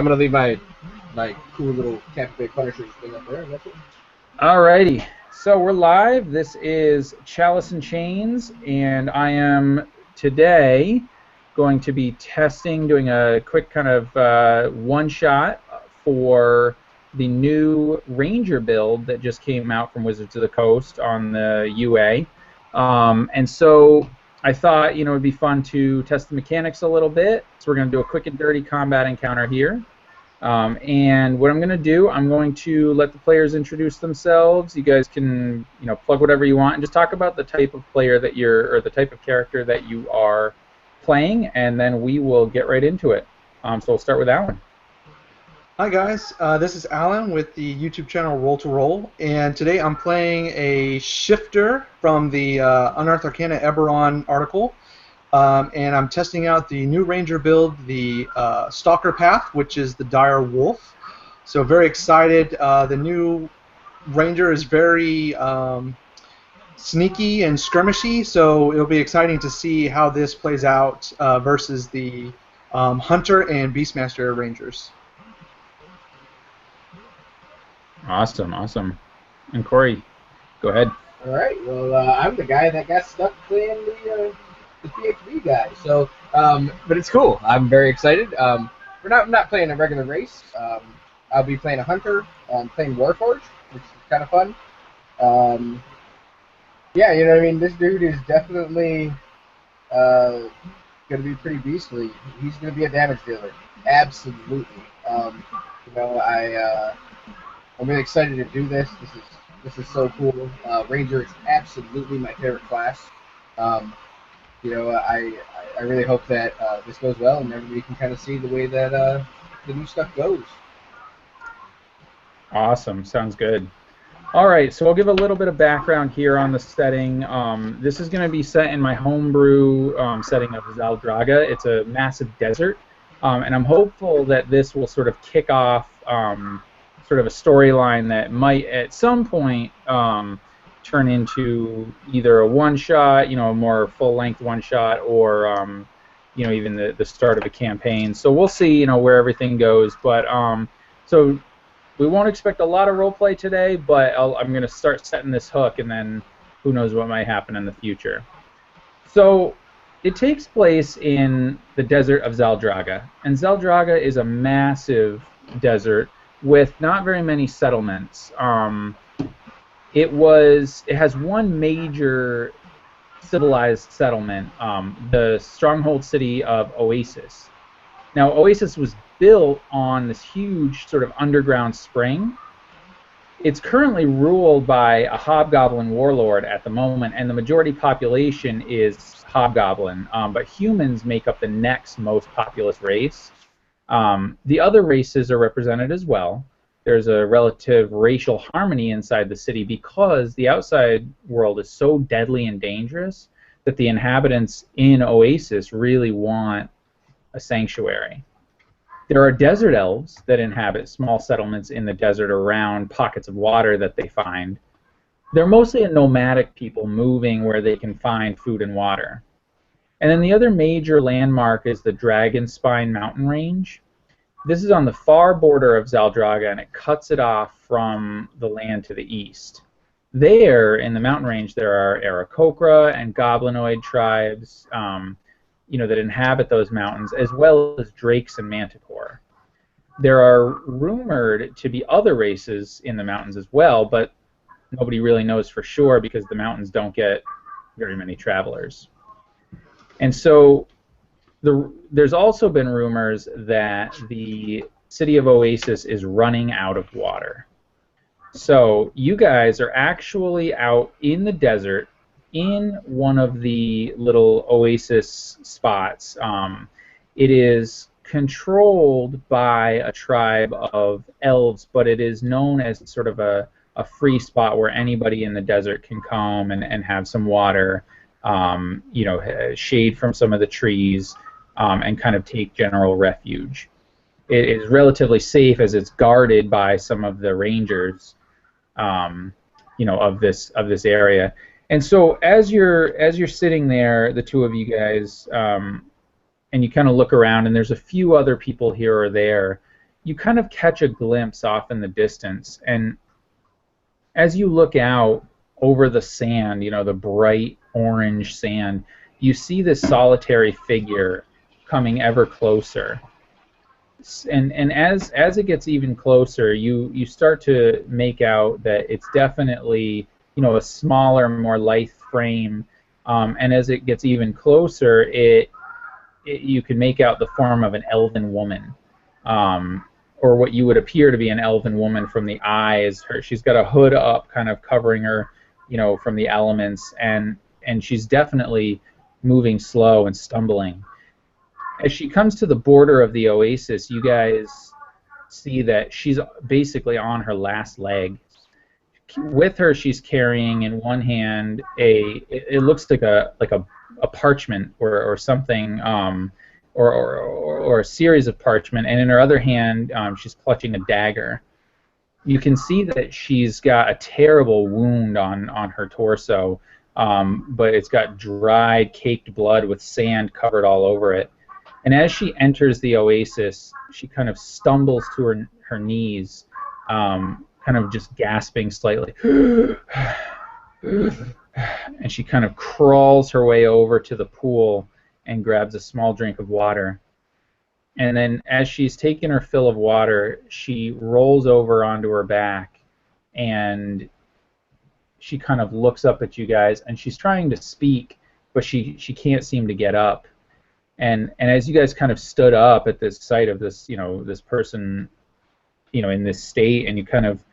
I'm gonna leave my cool little Tampa Bay Punishers thing up there, and that's it. Alrighty, so we're live. This is Chalice and Chains, and I am today going to be doing a quick kind of one-shot for the new Ranger build that just came out from Wizards of the Coast on the UA. And so I thought, it'd be fun to test the mechanics a little bit. So we're going to do a quick and dirty combat encounter here. And what I'm going to do, I'm going to let the players introduce themselves. You guys can, plug whatever you want and just talk about the type of player that or the type of character that you are playing, and then we will get right into it. So we'll start with Alan. Hi guys, this is Alan with the YouTube channel Roll to Roll, and today I'm playing a shifter from the Unearthed Arcana Eberron article. And I'm testing out the new Ranger build, the Stalker Path, which is the Dire Wolf. So very excited. The new Ranger is very sneaky and skirmishy, so it'll be exciting to see how this plays out versus the Hunter and Beastmaster Rangers. Awesome, awesome. And Corey, go ahead. All right. Well, I'm the guy that got stuck playing the PHB guy. So, but it's cool. I'm very excited. I'm not playing a regular race. I'll be playing a hunter. Playing Warforged, which is kind of fun. Yeah, you know what I mean. This dude is definitely gonna be pretty beastly. He's gonna be a damage dealer. Absolutely. I'm really excited to do this. This is so cool. Ranger is absolutely my favorite class. I really hope that this goes well and everybody can kind of see the way that the new stuff goes. Awesome. Sounds good. All right, so I'll give a little bit of background here on the setting. This is going to be set in my homebrew setting of Dragga. It's a massive desert, and I'm hopeful that this will sort of kick off sort of a storyline that might at some point turn into either a one-shot, a more full-length one-shot, or even the start of a campaign. So we'll see, where everything goes. But so we won't expect a lot of roleplay today, but I'm going to start setting this hook, and then who knows what might happen in the future. So it takes place in the desert of Dragga, and Dragga is a massive desert with not very many settlements. It has one major civilized settlement, the stronghold city of Oasis. Now, Oasis was built on this huge sort of underground spring. It's currently ruled by a hobgoblin warlord at the moment, and the majority population is hobgoblin, but humans make up the next most populous race. The other races are represented as well. There's a relative racial harmony inside the city because the outside world is so deadly and dangerous that the inhabitants in Oasis really want a sanctuary. There are desert elves that inhabit small settlements in the desert around pockets of water that they find. They're mostly a nomadic people moving where they can find food and water. And then the other major landmark is the Dragon Spine mountain range. This is on the far border of Dragga, and it cuts it off from the land to the east. There, in the mountain range, there are Aarakocra and Goblinoid tribes that inhabit those mountains, as well as Drakes and Manticore. There are rumored to be other races in the mountains as well, but nobody really knows for sure because the mountains don't get very many travelers. And so there's also been rumors that the city of Oasis is running out of water. So you guys are actually out in the desert in one of the little oasis spots. It is controlled by a tribe of elves, but it is known as sort of a free spot where anybody in the desert can come and have some water, shade from some of the trees, and kind of take general refuge. It is relatively safe as it's guarded by some of the rangers, of this area. And so as you're sitting there, the two of you guys, and you kind of look around, and there's a few other people here or there, you kind of catch a glimpse off in the distance, and as you look out over the sand, the bright orange sand, you see this solitary figure coming ever closer. And as it gets even closer, you start to make out that it's definitely a smaller, more lithe frame, and as it gets even closer, you can make out the form of an elven woman, or what you would appear to be an elven woman from the eyes. She's got a hood up, kind of covering her, from the elements, and she's definitely moving slow and stumbling. As she comes to the border of the oasis, you guys see that she's basically on her last leg. With her, she's carrying in one hand it looks like a parchment or something, or a series of parchment, and in her other hand, she's clutching a dagger. You can see that she's got a terrible wound on her torso, but it's got dried, caked blood with sand covered all over it. And as she enters the oasis, she kind of stumbles to her knees, kind of just gasping slightly. And she kind of crawls her way over to the pool and grabs a small drink of water. And then as she's taken her fill of water, she rolls over onto her back, and she kind of looks up at you guys, and she's trying to speak, but she can't seem to get up. And as you guys kind of stood up at this sight of this, this person, in this state, and you kind of,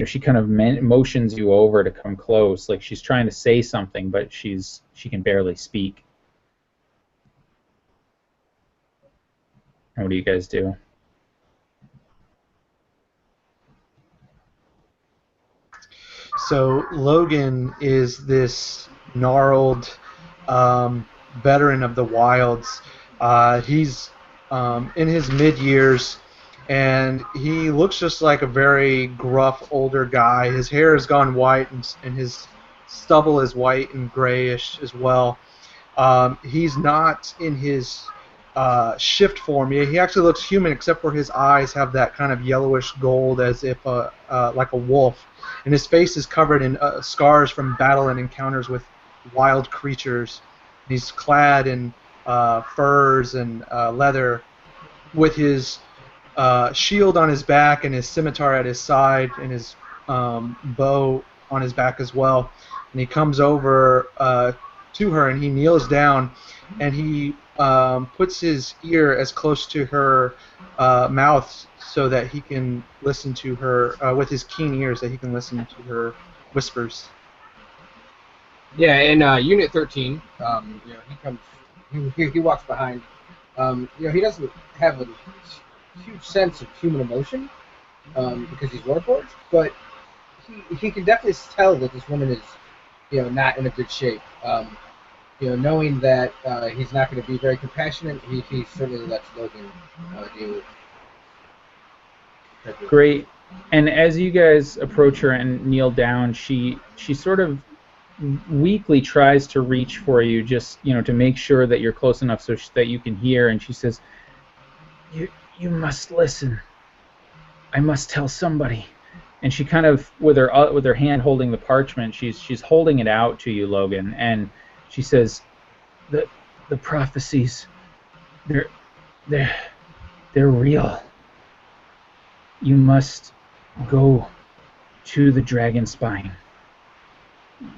she kind of motions you over to come close, like she's trying to say something, but she can barely speak. And what do you guys do? So Logan is this gnarled veteran of the wilds. He's in his mid-years, and he looks just like a very gruff older guy. His hair has gone white, and his stubble is white and grayish as well. He's not in his shift form. He actually looks human, except for his eyes have that kind of yellowish gold, as if like a wolf. And his face is covered in scars from battle and encounters with wild creatures. He's clad in furs and leather, with his shield on his back and his scimitar at his side and his bow on his back as well. And he comes over to her, and he kneels down, and he puts his ear as close to her mouth so that he can listen to her, with his keen ears, that he can listen to her whispers. Yeah, in Unit 13, he comes, he walks behind. He doesn't have a huge sense of human emotion because he's Warforged, but he can definitely tell that this woman is, not in a good shape. Knowing that he's not going to be very compassionate, he certainly lets Logan deal with. Great. And as you guys approach her and kneel down, she sort of weakly tries to reach for you, just to make sure that you're close enough so that you can hear. And she says, "You must listen. I must tell somebody." And she kind of, with her hand holding the parchment, she's holding it out to you, Logan, and she says, "The prophecies, they're real. You must go to the dragon spine.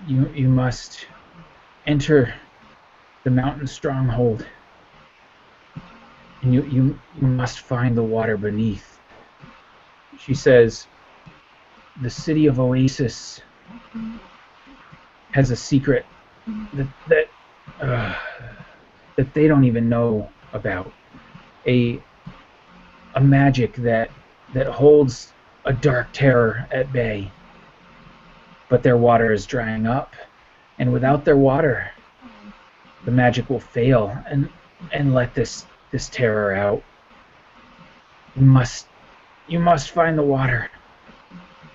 You must enter the mountain stronghold, and you must find the water beneath." She says, "The city of Oasis has a secret that they don't even know about. A magic that holds a dark terror at bay. But their water is drying up, and without their water, the magic will fail and let this terror out. You must find the water,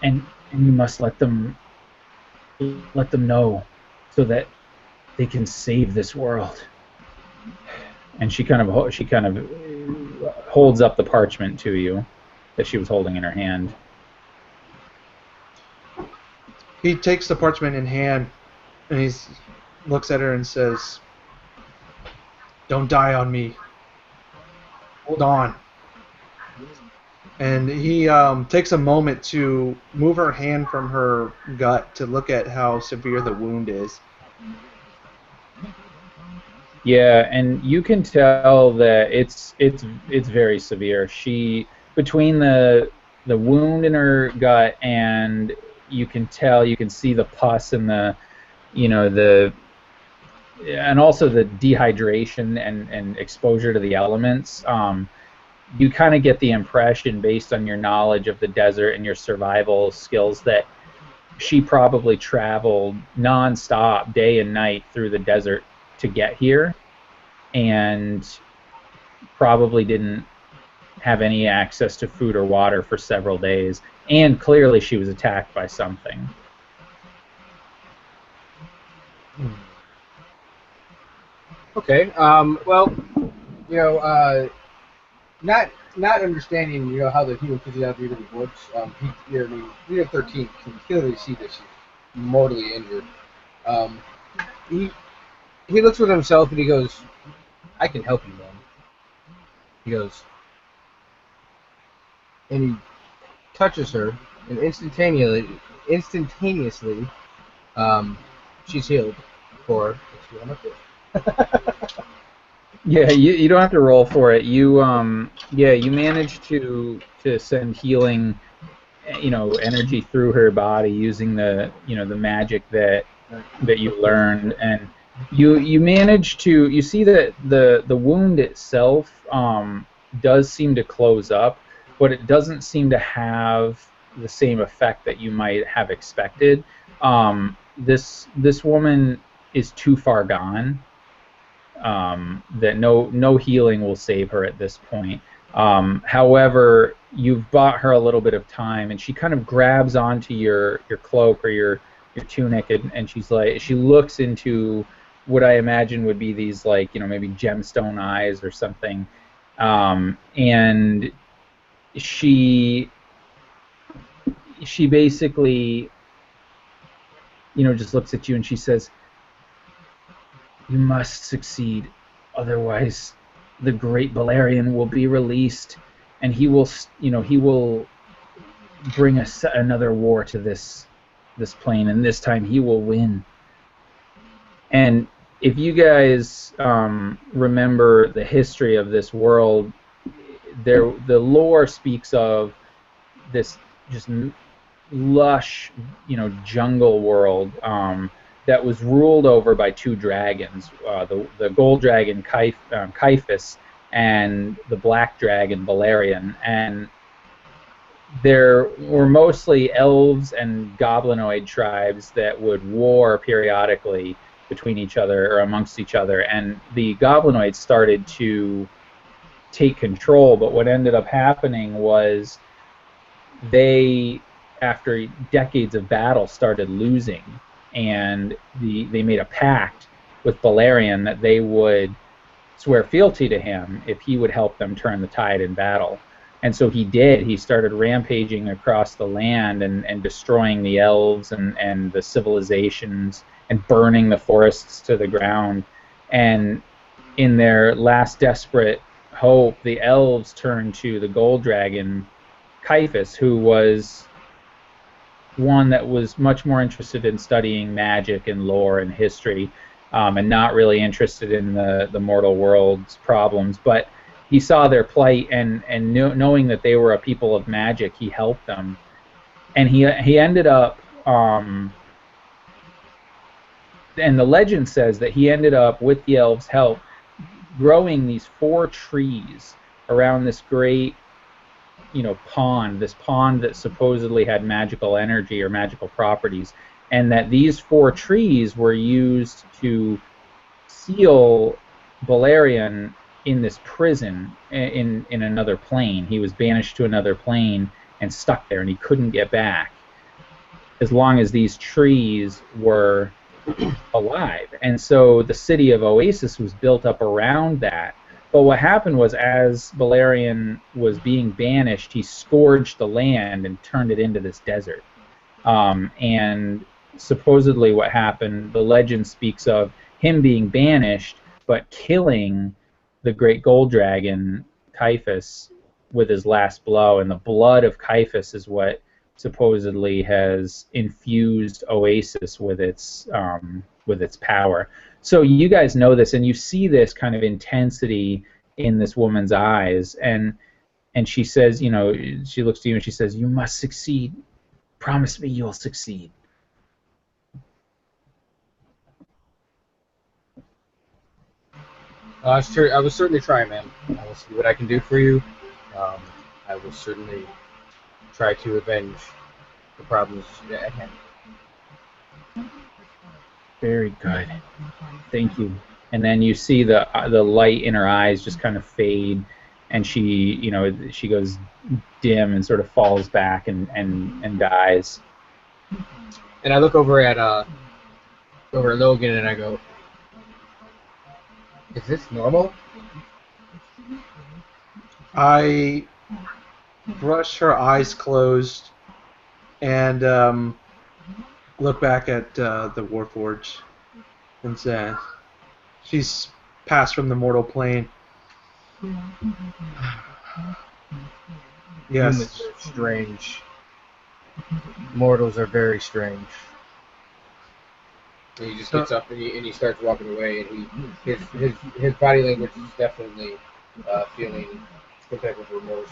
and you must let them know, so that they can save this world." And she kind of holds up the parchment to you. that she was holding in her hand. He takes the parchment in hand, and he looks at her and says, "Don't die on me. Hold on." And he takes a moment to move her hand from her gut to look at how severe the wound is. Yeah, and you can tell that it's very severe. She, between the wound in her gut, and you can see the pus and the and also the dehydration and exposure to the elements. You kind of get the impression, based on your knowledge of the desert and your survival skills, that she probably traveled nonstop, day and night, through the desert to get here, and probably didn't have any access to food or water for several days. And clearly she was attacked by something. Okay. Well, not understanding, how the human physiology really works. Leader 13 can clearly see that she's mortally injured. He looks with himself and he goes, "I can help you, man." He goes, and he touches her, and instantaneously, she's healed for. Yeah, you don't have to roll for it. You you managed to send healing, energy through her body using the the magic that you learned, and you managed to, you see that the wound itself does seem to close up, but it doesn't seem to have the same effect that you might have expected. This woman is too far gone. That no healing will save her at this point. However, you've bought her a little bit of time, and she kind of grabs onto your cloak or your tunic, and she's like, she looks into what I imagine would be these, like, maybe gemstone eyes or something, and she basically just looks at you and she says, "You must succeed, otherwise the great Balerion will be released, and he will bring another war to this plane, and this time he will win." And if you guys remember the history of this world, the lore speaks of this just lush, jungle world that was ruled over by two dragons, the gold dragon Caiaphas and the black dragon Balerion. And there were mostly elves and goblinoid tribes that would war periodically between each other or amongst each other, and the goblinoids started to take control. But what ended up happening was they, after decades of battle, started losing, and they made a pact with Balerion that they would swear fealty to him if he would help them turn the tide in battle. And so he did. He started rampaging across the land and destroying the elves and the civilizations and burning the forests to the ground. And in their last desperate hope, the elves turned to the gold dragon Caiaphas, who was one that was much more interested in studying magic and lore and history, and not really interested in the mortal world's problems. But he saw their plight, and knowing that they were a people of magic, he helped them. And he ended up, and the legend says that he ended up, with the elves' help, growing these 4 trees around this great pond, this pond that supposedly had magical energy or magical properties, and that these 4 trees were used to seal Balerion in this prison in another plane. He was banished to another plane and stuck there, and he couldn't get back as long as these trees were alive. And so the city of Oasis was built up around that, But what happened was, as Balerion was being banished, he scourged the land and turned it into this desert. And supposedly what happened, the legend speaks of him being banished, but killing the great gold dragon, Typhus, with his last blow. And the blood of Typhus is what supposedly has infused Oasis with its power. So you guys know this, and you see this kind of intensity in this woman's eyes, and she says, you know, she looks to you and she says, "You must succeed. Promise me you'll succeed." I will certainly try, man. I will see what I can do for you. I will certainly try to avenge the problems at hand. Very good. Thank you. And then you see the light in her eyes just kind of fade, and she goes dim and sort of falls back and dies. And I look over at Logan and I go, "Is this normal?" I brush her eyes closed and look back at the Warforged and say, "She's passed from the mortal plane." Yes. Humans are strange. Mortals are very strange. And he just gets up and he starts walking away, and his body language is definitely feeling some type of remorse,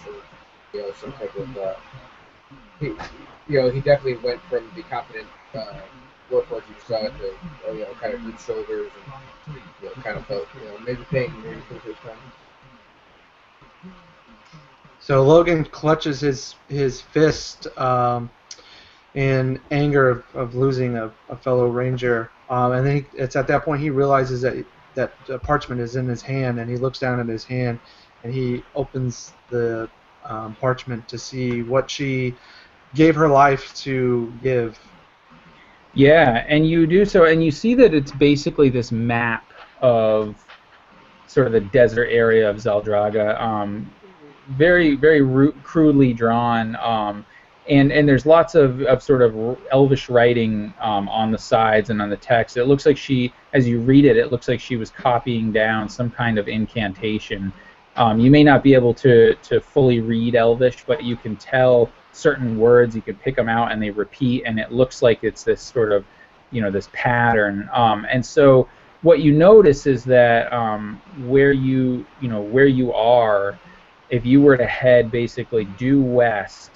or some type of he definitely went from the confident Warforged you saw it to kind of deep shoulders, and kind of felt maybe pain maybe for the first time. So Logan clutches his fist in anger of losing a fellow ranger, and then it's at that point he realizes that parchment is in his hand, and he looks down at his hand, and he opens the parchment to see what she gave her life to give. Yeah, and you do so, and you see that it's basically this map of sort of the desert area of Dragga, very, very crudely drawn, and there's lots of sort of elvish writing on the sides and on the text. It looks like as you read it, it looks like she was copying down some kind of incantation. You may not be able to fully read Elvish, but you can tell certain words, you can pick them out, and they repeat, and it looks like it's this sort of, this pattern. And so what you notice is that where you are, if you were to head basically due west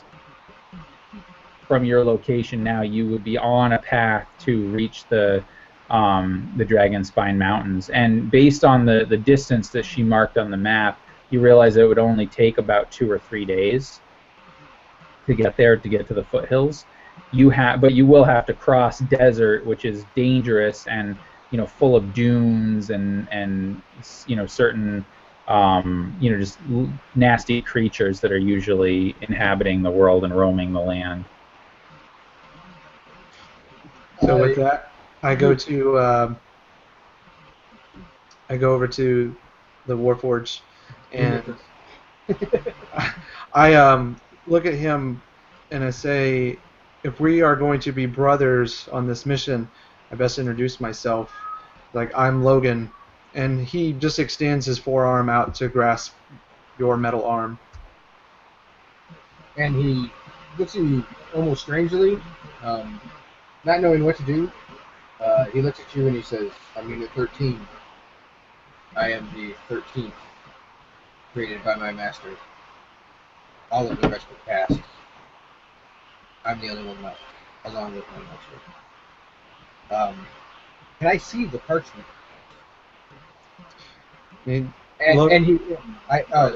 from your location now, you would be on a path to reach the Dragon Spine Mountains. And based on the distance that she marked on the map, you realize it would only take about 2 or 3 days to get there, to get to the foothills. But you will have to cross desert, which is dangerous and full of dunes and certain just nasty creatures that are usually inhabiting the world and roaming the land. So with that, I go over to the Warforged, and I look at him and I say, "If we are going to be brothers on this mission, I best introduce myself. Like, I'm Logan." And he just extends his forearm out to grasp your metal arm. And he looks at you almost strangely, not knowing what to do. He looks at you and he says, "I'm Unit 13. I am the 13th, created by my master. All of the rest are past. I'm the only one left, along with my master. Can I see the parchment?" And he looks at you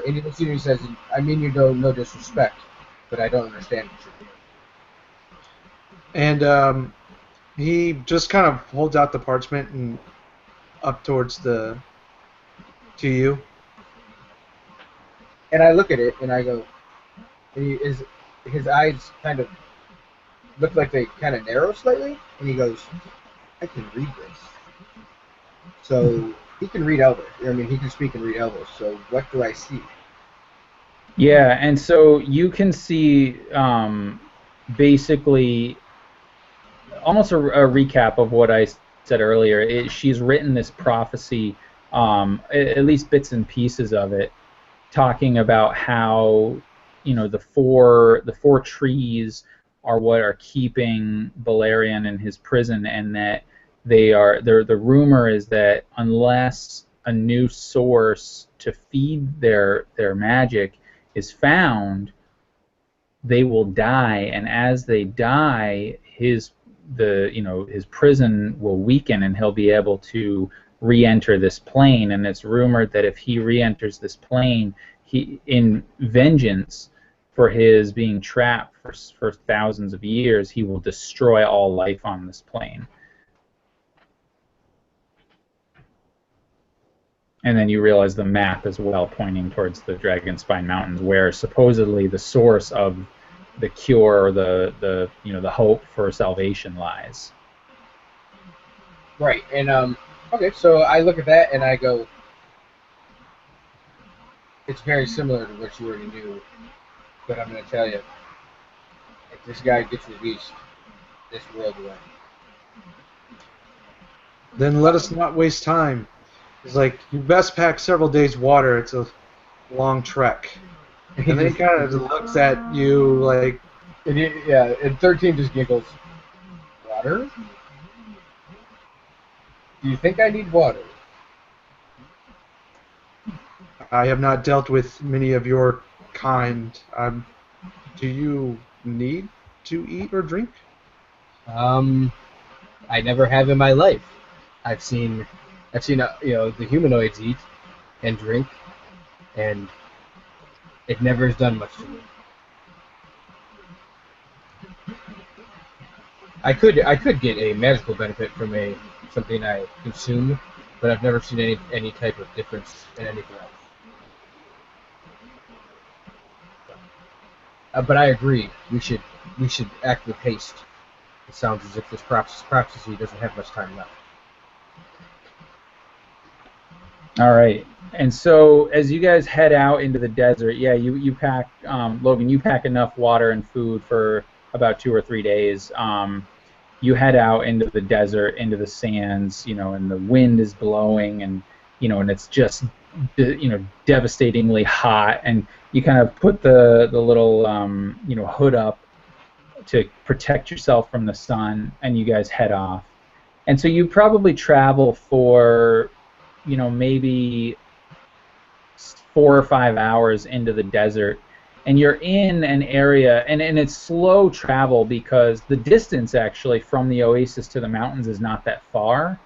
and he says, "I mean you no disrespect, but I don't understand what you're doing." And he just kind of holds out the parchment and up towards to you. And I look at it and I go, his eyes kind of look like they kind of narrow slightly, and he goes, "I can read this. So he can read Elvish. I mean, he can speak and read Elvish. So what do I see? Yeah, and so you can see basically almost a recap of what I said earlier. She's written this prophecy, at least bits and pieces of it, talking about how the four trees are what are keeping Balerion in his prison, and that the rumor is that unless a new source to feed their magic is found, they will die, and as they die, his prison will weaken, and he'll be able to re-enter this plane. And it's rumored that if he re-enters this plane, he, in vengeance for his being trapped for thousands of years, he will destroy all life on this plane. And then you realize the map as well, pointing towards the Dragonspine Mountains, where supposedly the source of the cure, or the hope for salvation lies. Right, and okay, so I look at that and I go, it's very similar to what you already knew, but I'm going to tell you, if this guy gets released, this world will end. Then let us not waste time. It's like, you best pack several days' water. It's a long trek. And then he kind of looks at you like... And 13 just giggles. Water? Do you think I need water? I have not dealt with many of your kind. Do you need to eat or drink? I never have in my life. I've seen the humanoids eat and drink, and it never has done much to me. I could get a magical benefit from something I consume, but I've never seen any type of difference in anything else. But I agree. We should act with haste. It sounds as if this prophecy doesn't have much time left. All right. And so as you guys head out into the desert, yeah, you pack, Logan, you pack enough water and food for about 2 or 3 days. You head out into the desert, into the sands, and the wind is blowing, and and it's just devastatingly hot, and you kind of put the little hood up to protect yourself from the sun, and you guys head off. And so you probably travel for maybe 4 or 5 hours into the desert, and you're in an area, and it's slow travel because the distance actually from the oasis to the mountains is not that far,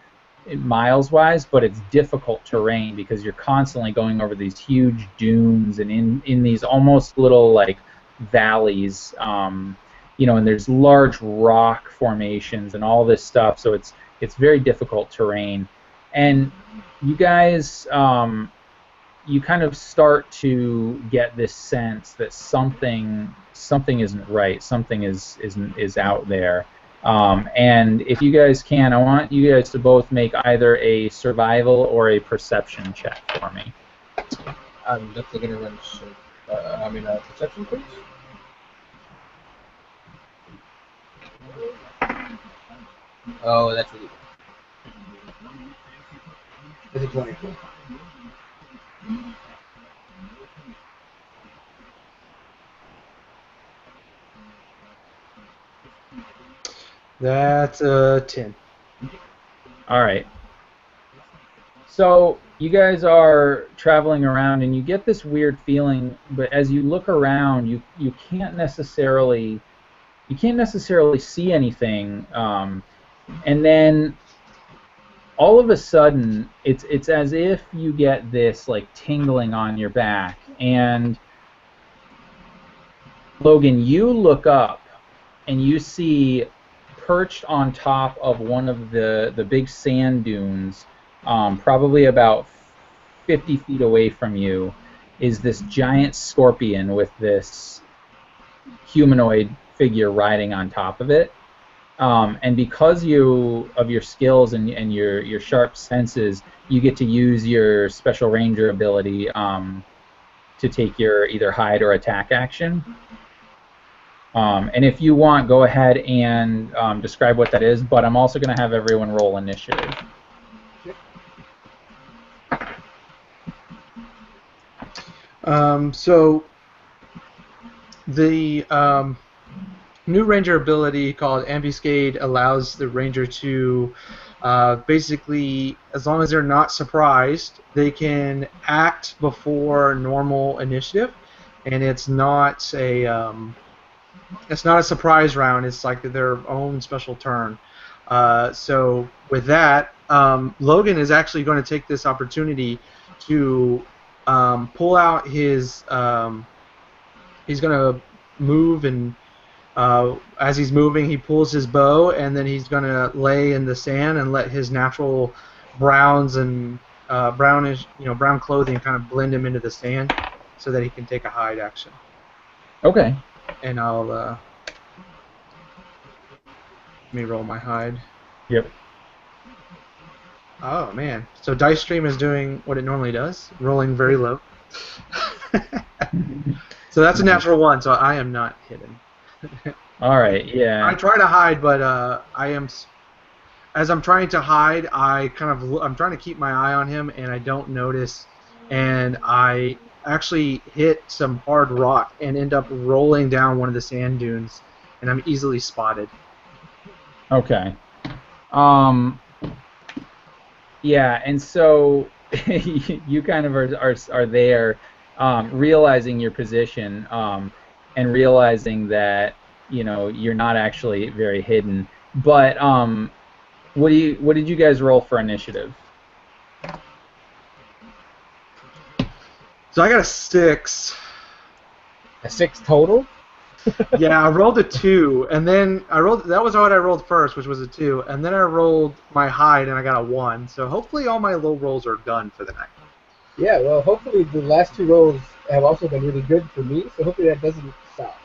miles-wise, but it's difficult terrain because you're constantly going over these huge dunes and in these almost little like valleys, and there's large rock formations and all this stuff, so it's very difficult terrain. And you guys, you kind of start to get this sense that something isn't right, something is out there. And if you guys can, I want you guys to both make either a survival or a perception check for me. I'm definitely going to run perception, please. Oh, that's really good. It's a 24. That's a 10. All right. So you guys are traveling around, and you get this weird feeling, but as you look around, you can't necessarily see anything, and then all of a sudden it's as if you get this like tingling on your back, and Logan, you look up and you see perched on top of one of the big sand dunes, probably about 50 feet away from you, is this giant scorpion with this humanoid figure riding on top of it. And because of your skills and your sharp senses, you get to use your special ranger ability to take your either hide or attack action. And if you want, go ahead and describe what that is, but I'm also going to have everyone roll initiative. So the new ranger ability called Ambuscade allows the ranger to basically, as long as they're not surprised, they can act before normal initiative, and it's not a surprise round. It's like their own special turn. So with that, Logan is actually going to take this opportunity to pull out his. He's going to move, and as he's moving, he pulls his bow, and then he's going to lay in the sand and let his natural browns and brownish, brown clothing kind of blend him into the sand, so that he can take a hide action. Okay. And I'll let me roll my hide. Yep. Oh man! So Dice Stream is doing what it normally does, rolling very low. So that's a natural 1. So I am not hidden. All right. Yeah. I try to hide, but I am. As I'm trying to hide, I'm trying to keep my eye on him, and I don't notice, and I actually hit some hard rock and end up rolling down one of the sand dunes, and I'm easily spotted. Okay. Yeah, and so you kind of are there, realizing your position, and realizing that you're not actually very hidden. But what did you guys roll for initiative? So I got a 6. A 6 total? Yeah, I rolled a 2, and then that was what I rolled first, which was a 2, and then I rolled my hide and I got a 1. So hopefully all my low rolls are done for the night. Yeah, well, hopefully the last 2 rolls have also been really good for me, so hopefully that doesn't stop.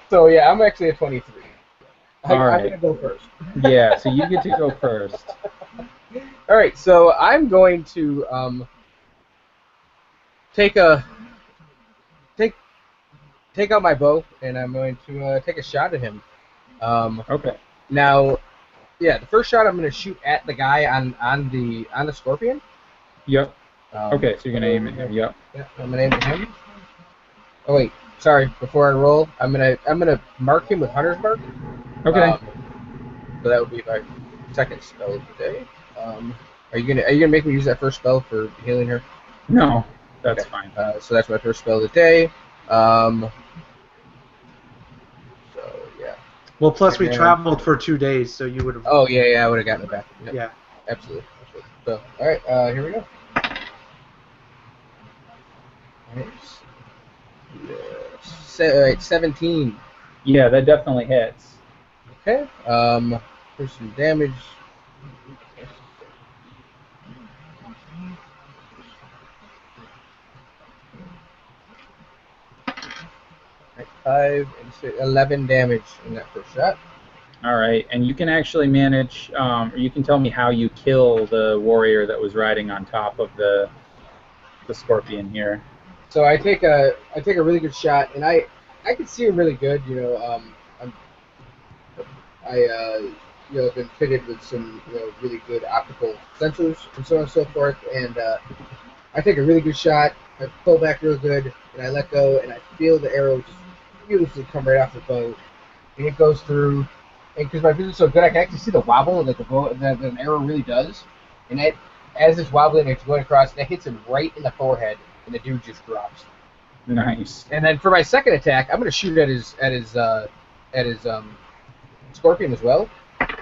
So yeah, I'm actually at 23. All right. I'm gonna go first. Yeah, so you get to go first. All right, so I'm going to take out my bow, and I'm going to take a shot at him. Okay. Now, yeah, the first shot I'm going to shoot at the guy on the scorpion. Yep. Okay, so you're gonna aim at him. Yep. Yeah, I'm gonna aim at him. Oh wait, sorry. Before I roll, I'm gonna mark him with Hunter's Mark. Okay. So that would be my second spell of the day. Are you gonna make me use that first spell for healing her? No, that's okay. fine. So that's my first spell of the day. So yeah. Well, plus we traveled for 2 days, so you would have. Oh yeah, I would have gotten it back. Yep. Yeah. Absolutely. So all right, here we go. All right, 17. Yeah, that definitely hits. Okay. There's some damage. Right, 5 and 6, 11 damage in that first shot. All right, and you can actually manage. You can tell me how you kill the warrior that was riding on top of the scorpion here. So I take a really good shot, and I can see him really good. I've been fitted with some really good optical sensors and so on and so forth, and I take a really good shot. I pull back real good, and I let go, and I feel the arrow just beautifully come right off the bow, and it goes through. And because my vision's so good, I can actually see the wobble that the bow that an arrow really does, and as it's wobbling, it's going across, and it hits him right in the forehead, and the dude just drops. Nice. And then for my second attack, I'm going to shoot at his scorpion as well.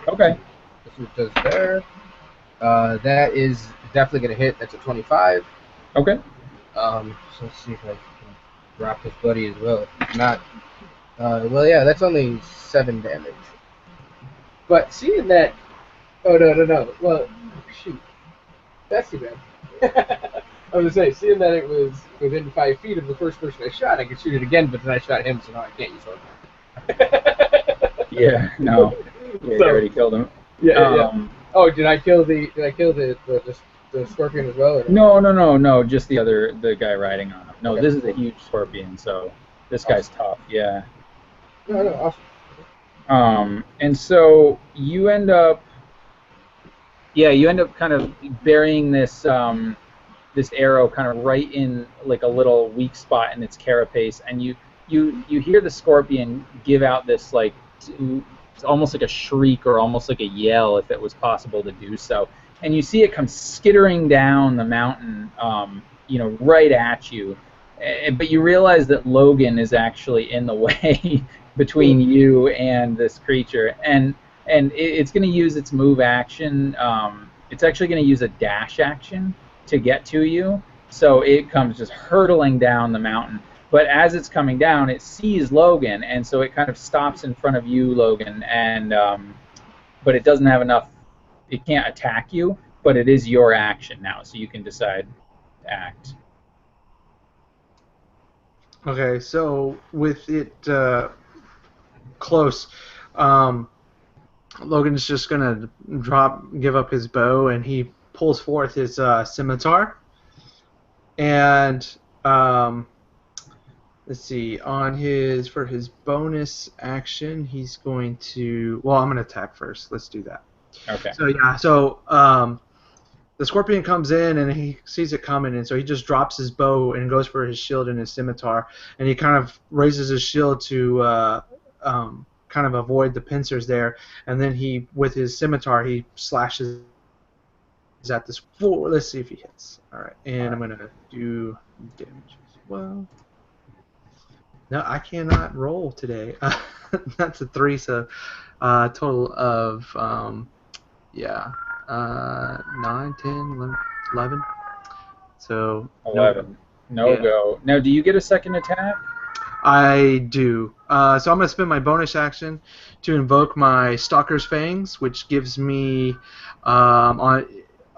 Okay. That's what it does there. That is definitely going to hit. That's a 25. Okay. So let's see if I can drop his buddy as well. Not. Well, yeah, that's only 7 damage. But seeing that. Oh no. Well, shoot. That's too bad. I was going to say, seeing that it was within 5 feet of the first person I shot, I could shoot it again, but then I shot him, so now I can't use one. Yeah, no. Yeah, you already killed him. Yeah. Oh, did I kill the scorpion as well? Or No. Just the guy riding on him. No, Okay. this is a huge scorpion, so this guy's tough. Yeah. No, awesome. And so you end up kind of burying this arrow kind of right in like a little weak spot in its carapace, and you hear the scorpion give out this like it's almost like a shriek or almost like a yell if it was possible to do so, and you see it come skittering down the mountain, right at you, but you realize that Logan is actually in the way between you and this creature, and it's going to use its move action. It's actually going to use a dash action to get to you. So it comes just hurtling down the mountain. But as it's coming down, it sees Logan, and so it kind of stops in front of you, Logan. And but it doesn't have enough. It can't attack you, but it is your action now, so you can decide to act. Okay, so with it close, Logan's just gonna give up his bow, and he pulls forth his scimitar. And let's see, for his bonus action, he's going to. Well, I'm gonna attack first. Let's do that. Okay. So yeah, the scorpion comes in and he sees it coming, and so he just drops his bow and goes for his shield and his scimitar, and he kind of raises his shield to kind of avoid the pincers there, and then with his scimitar, he slashes at this floor. Let's see if he hits. All right, and I'm gonna do damage as well. No, I cannot roll today. That's a 3, so total of 9, 10, 11. So 11. No go. Now, do you get a second attack? I do. So I'm going to spend my bonus action to invoke my Stalker's Fangs, which gives me on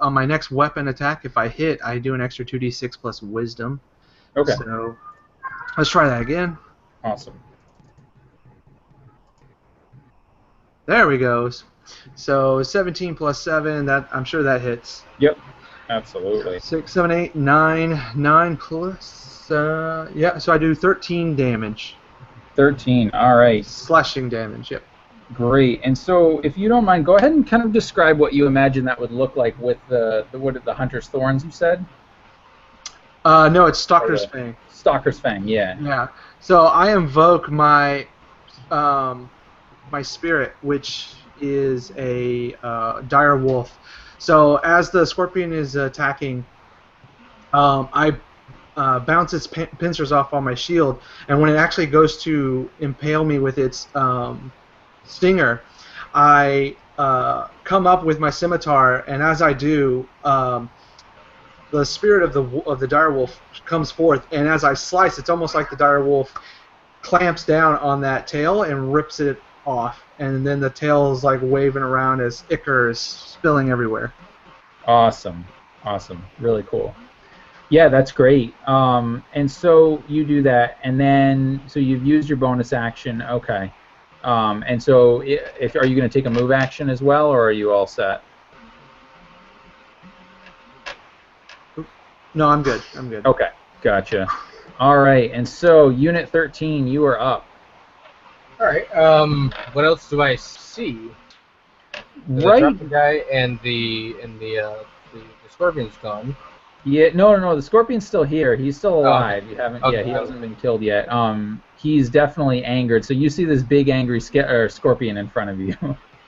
my next weapon attack, if I hit, I do an extra 2d6 plus Wisdom. Okay. So let's try that again. Awesome. There we go. So 17 plus 7, I'm sure that hits. Yep, absolutely. 6, 7, 8, 9. 9 plus, so I do 13 damage. 13, all right. Slashing damage, yep. Great. And so, if you don't mind, go ahead and kind of describe what you imagine that would look like with the Hunter's Thorns, you said? No, it's Stalker's Fang. Stalker's Fang, yeah. Yeah. So I invoke my my spirit, which is a dire wolf. So as the scorpion is attacking, I bounce its pincers off on my shield, and when it actually goes to impale me with its stinger, I come up with my scimitar, and as I do, the spirit of the dire wolf comes forth, and as I slice, it's almost like the dire wolf clamps down on that tail and rips it off, and then the tail is like waving around as ichor is spilling everywhere. Awesome, really cool. Yeah, that's great. And so you do that, and then so you've used your bonus action. Okay. And so, are you going to take a move action as well, or are you all set? No, I'm good. Okay, gotcha. All right, and so Unit 13, you are up. All right. What else do I see? Right. The guy and the scorpion's gone. Yeah. No. The scorpion's still here. He's still alive. You haven't. Okay. Yeah, he hasn't been killed yet. He's definitely angered. So you see this big angry scorpion in front of you.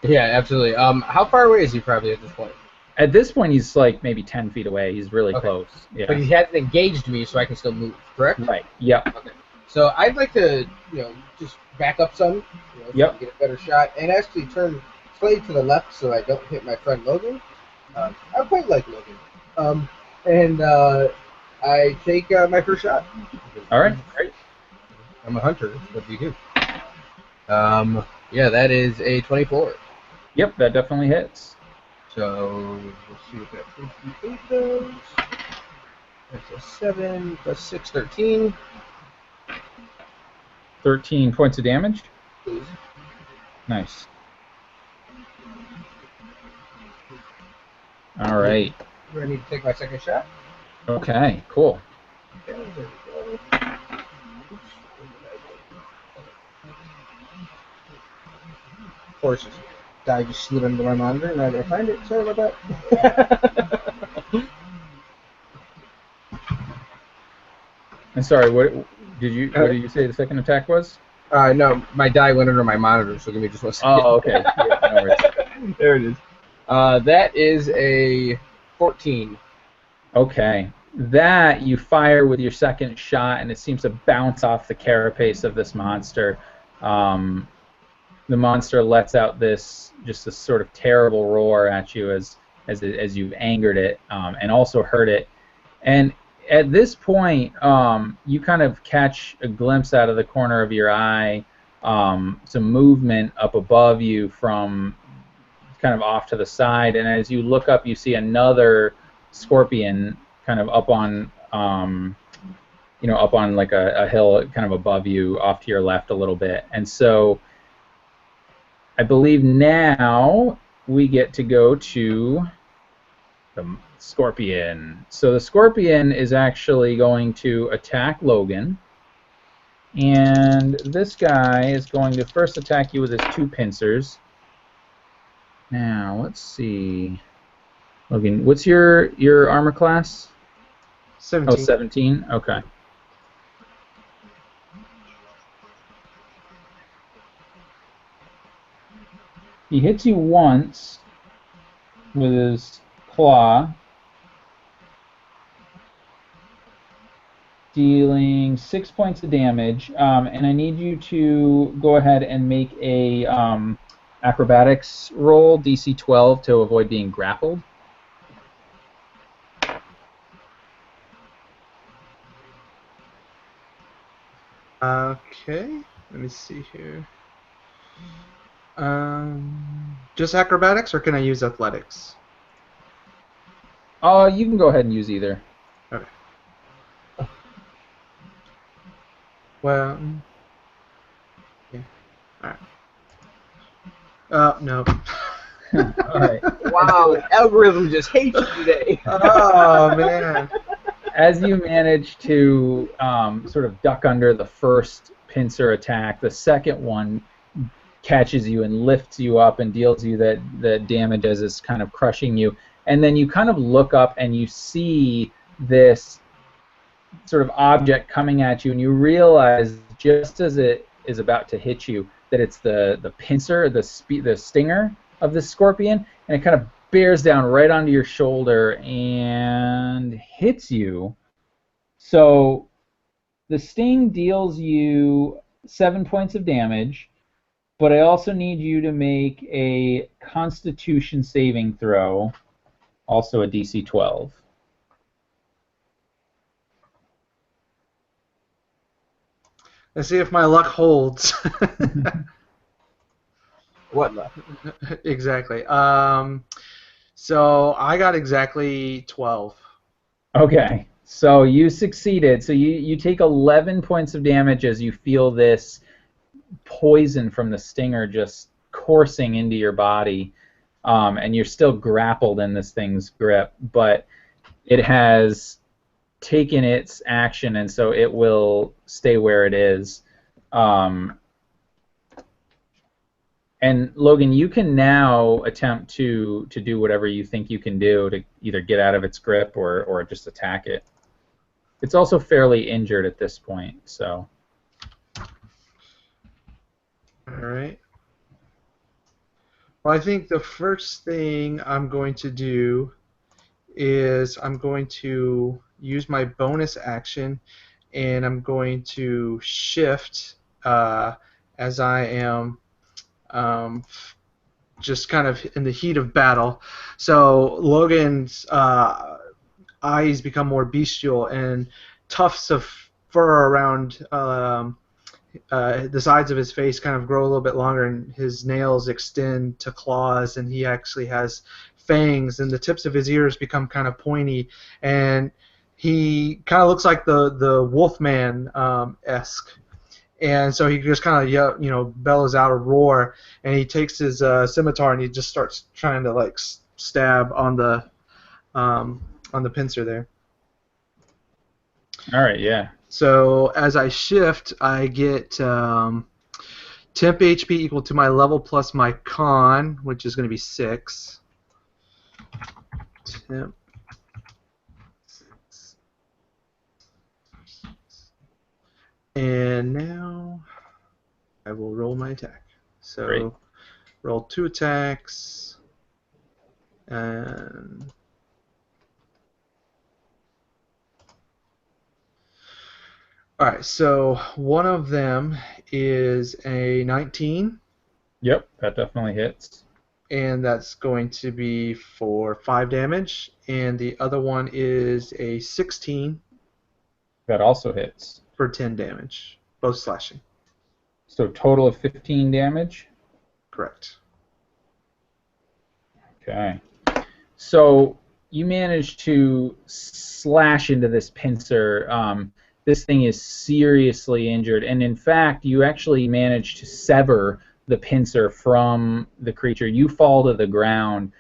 Yeah, absolutely. How far away is he probably at this point? At this point, he's like maybe 10 feet away. He's really close. Yeah. But he hasn't engaged me, so I can still move. Correct? Right. Yep. Okay. So I'd like to, just back up some, yep. Get a better shot, and actually turn slightly to the left so I don't hit my friend Logan. I quite like Logan. And I take my first shot. All right. Great. I'm a hunter. What do you do? Yeah, that is a 24. Yep, that definitely hits. So let's see what that 58 does. That's a 7 plus 6, 13. 13 points of damage. Please. Nice. All right. Ready to take my second shot? Okay, cool. Okay, there we go. Of course, this die just slid under my monitor and I gotta find it. Sorry about that. And sorry, what did you say the second attack was? No, my die went under my monitor, so give me just 1 second. Oh, okay. Yeah, no worries. There it is. That is a 14. Okay. That you fire with your second shot, and it seems to bounce off the carapace of this monster. The monster lets out this sort of terrible roar at you as you've angered it, and also hurt it. And at this point, you kind of catch a glimpse out of the corner of your eye, some movement up above you from kind of off to the side, and as you look up, you see another scorpion kind of up on, up on like a hill kind of above you, off to your left a little bit. And so I believe now we get to go to the scorpion. So the scorpion is actually going to attack Logan. And this guy is going to first attack you with his 2 pincers. Now, let's see. Logan, what's your armor class? 17. Oh, 17? Okay. He hits you once with his claw, dealing 6 points of damage, and I need you to go ahead and make a acrobatics roll, DC 12, to avoid being grappled. Okay, let me see here. Just acrobatics, or can I use athletics? You can go ahead and use either. Okay. Well, yeah. All right. No. All right. Wow, the algorithm just hates you today. Oh man. As you manage to sort of duck under the first pincer attack, the second one catches you and lifts you up and deals you that damage as it's kind of crushing you. And then you kind of look up and you see this sort of object coming at you, and you realize just as it is about to hit you that it's the pincer, the stinger of the scorpion, and it kind of bears down right onto your shoulder and hits you. So the sting deals you 7 points of damage, but I also need you to make a Constitution saving throw, also a DC 12. Let's see if my luck holds. What luck? Exactly. So I got exactly 12. Okay, so you succeeded. So you take 11 points of damage as you feel this poison from the stinger just coursing into your body, and you're still grappled in this thing's grip, but it has taken its action, and so it will stay where it is. And Logan, you can now attempt to do whatever you think you can do to either get out of its grip or just attack it. It's also fairly injured at this point, so. All right. Well, I think the first thing I'm going to do is I'm going to use my bonus action, and I'm going to shift as I am just kind of in the heat of battle. So Logan's eyes become more bestial, and tufts of fur around the sides of his face kind of grow a little bit longer, and his nails extend to claws, and he actually has fangs, and the tips of his ears become kind of pointy, and he kind of looks like the Wolfman esque. And so he just kind of bellows out a roar, and he takes his scimitar and he just starts trying to like stab on the on the pincer there. All right, yeah. So as I shift, I get temp HP equal to my level plus my con, which is going to be 6. Temp 6. And now I will roll my attack. So Great. roll 2 attacks. And alright, so one of them is a 19. Yep, that definitely hits. And that's going to be for 5 damage. And the other one is a 16 That also hits. for 10 damage. Both slashing. So total of 15 damage? Correct. Okay. So you managed to slash into this pincer. This thing is seriously injured, and in fact, you actually managed to sever the pincer from the creature. You fall to the ground.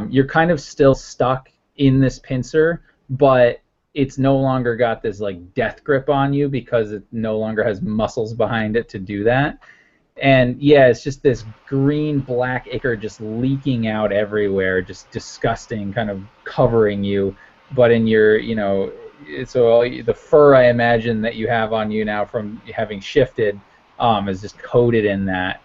You're kind of still stuck in this pincer, but it's no longer got this like death grip on you because it no longer has muscles behind it to do that. And yeah, it's just this green-black ichor just leaking out everywhere, just disgusting, kind of covering you. But in your, so the fur I imagine that you have on you now from having shifted is just coated in that.